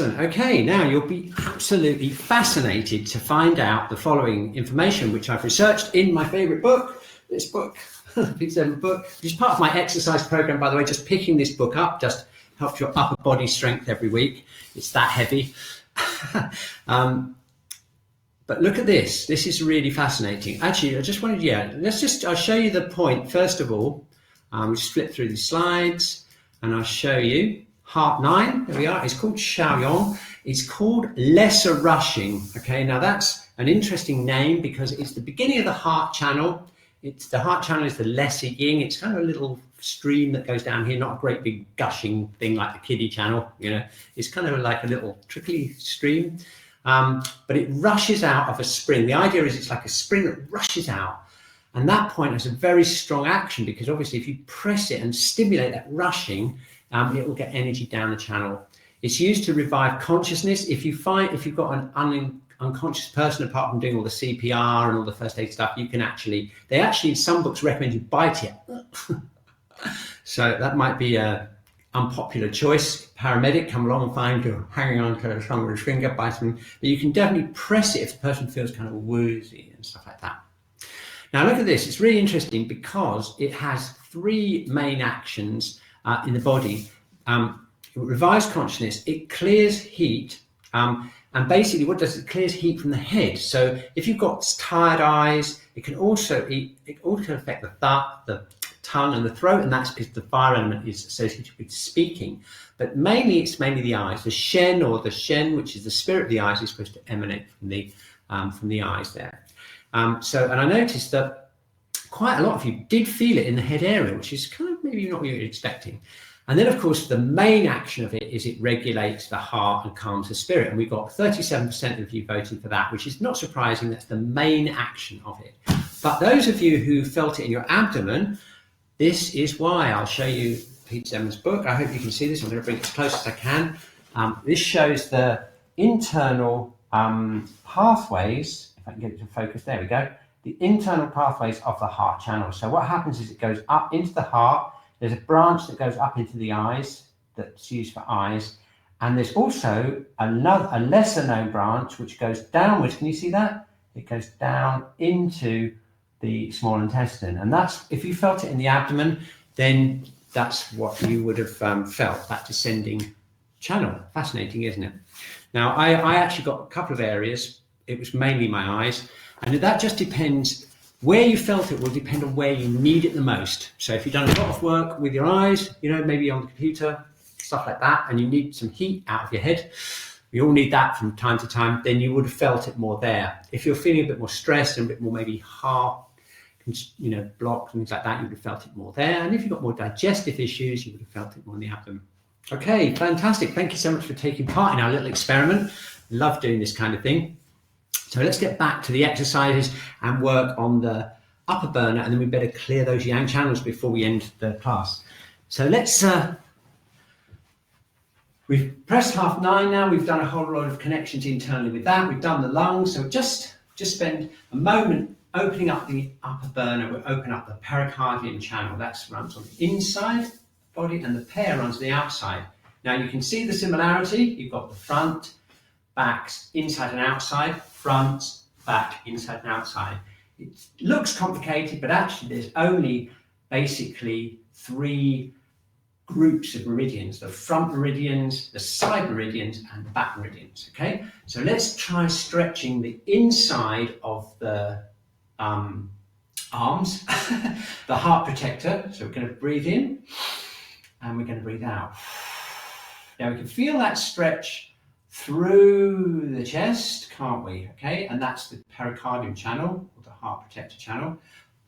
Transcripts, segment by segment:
Okay, now you'll be absolutely fascinated to find out the following information, which I've researched in my favorite book, this book, the Big 7 book, which is part of my exercise program, by the way. Just picking this book up just helps your upper body strength every week. It's that heavy. But look at this. This is really fascinating. Actually, I just wanted, I'll show you the point. First of all, just flip through the slides and I'll show you. Heart 9, there we are. It's called Shaoyong. It's called lesser rushing. Okay, now that's an interesting name because it's the beginning of the heart channel. The heart channel is the lesser yin. It's kind of a little stream that goes down here, not a great big gushing thing like the kiddie channel. You know, it's kind of like a little trickly stream, but it rushes out of a spring. The idea is it's like a spring that rushes out, and that point has a very strong action because obviously if you press it and stimulate that rushing, it will get energy down the channel. It's used to revive consciousness. If you've got an unconscious person, apart from doing all the CPR and all the first aid stuff, they actually in some books recommend you bite it. So that might be an unpopular choice. Paramedic, come along and find you're hanging on to someone's finger, bite them. But you can definitely press it if the person feels kind of woozy and stuff like that. Now look at this. It's really interesting because it has 3 main actions in the body. It revives consciousness, it clears heat, and basically what does it clears heat from the head. So if you've got tired eyes, it can also affect the tongue and the throat, and that's because the fire element is associated with speaking. But it's mainly the eyes. The Shen, which is the spirit of the eyes, is supposed to emanate from the eyes there. And I noticed that quite a lot of you did feel it in the head area, which is kind of maybe not what you're expecting. And then, of course, the main action of it is it regulates the heart and calms the spirit. And we've got 37% of you voting for that, which is not surprising. That's the main action of it. But those of you who felt it in your abdomen, this is why. I'll show you Pete Zeman's book. I hope you can see this. I'm going to bring it as close as I can. This shows the internal pathways. If I can get it to focus, there we go. The internal pathways of the heart channel. So what happens is it goes up into the heart. There's a branch that goes up into the eyes that's used for eyes. And there's also a lesser known branch which goes downwards. Can you see that? It goes down into the small intestine. And that's, if you felt it in the abdomen, then that's what you would have felt, that descending channel. Fascinating, isn't it? Now, I actually got a couple of areas. It was mainly my eyes. And that just depends. Where you felt it will depend on where you need it the most. So if you've done a lot of work with your eyes, maybe on the computer, stuff like that, and you need some heat out of your head, we all need that from time to time, then you would have felt it more there. If you're feeling a bit more stressed and a bit more maybe heart, blocked and things like that, you would have felt it more there. And if you've got more digestive issues, you would have felt it more in the abdomen. Okay, fantastic. Thank you so much for taking part in our little experiment. Love doing this kind of thing. So let's get back to the exercises and work on the upper burner, and then we better clear those yang channels before we end the class. So let's, we've pressed 9:30 now. We've done a whole lot of connections internally with that. We've done the lungs. So just spend a moment opening up the upper burner. We'll open up the pericardium channel. That runs on the inside body, and the pear runs on the outside. Now you can see the similarity. You've got the front, backs, inside and outside, front, back, inside and outside. It looks complicated, but actually there's only basically 3 groups of meridians: the front meridians, the side meridians, and the back meridians. Okay, so let's try stretching the inside of the arms, the heart protector. So we're going to breathe in and we're going to breathe out. Now we can feel that stretch through the chest, can't we? Okay, and that's the pericardium channel, or the heart protector channel.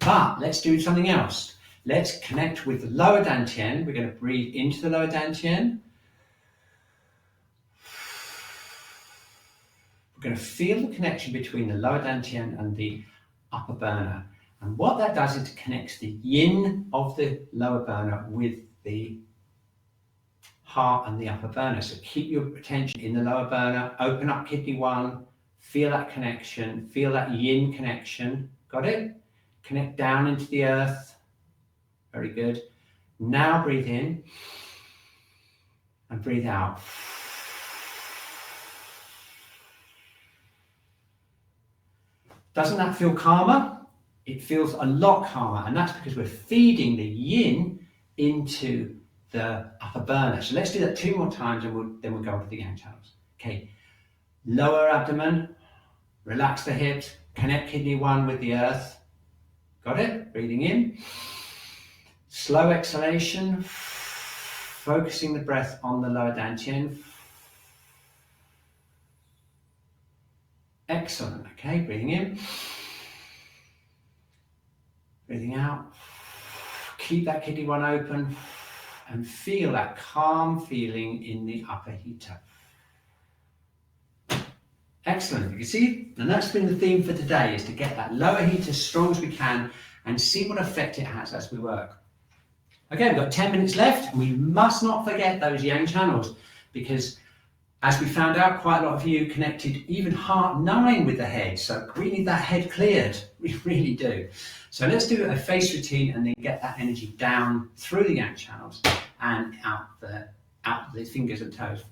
But let's do something else. Let's connect with the lower dantian. We're going to breathe into the lower dantian. We're going to feel the connection between the lower dantian and the upper burner. And what that does is it connects the yin of the lower burner with the heart and the upper burner. So keep your attention in the lower burner, open up kidney 1, feel that connection, feel that yin connection. Got it? Connect down into the earth. Very good. Now breathe in and breathe out. Doesn't that feel calmer? It feels a lot calmer, and that's because we're feeding the yin into the upper burner. So let's do that 2 more times, and then we'll go on to the yang channels. Okay, lower abdomen, relax the hips, connect kidney 1 with the earth. Got it? Breathing in. Slow exhalation, focusing the breath on the lower dantian. Excellent. Okay, breathing in. Breathing out. Keep that kidney 1 open and feel that calm feeling in the upper heater. Excellent. You can see, and that's been the theme for today, is to get that lower heat as strong as we can and see what effect it has as we work. Okay, we've got 10 minutes left, and we must not forget those yang channels, because as we found out, quite a lot of you connected even heart 9 with the head, so we need that head cleared. We really do. So let's do a face routine and then get that energy down through the yang channels and out the fingers and toes.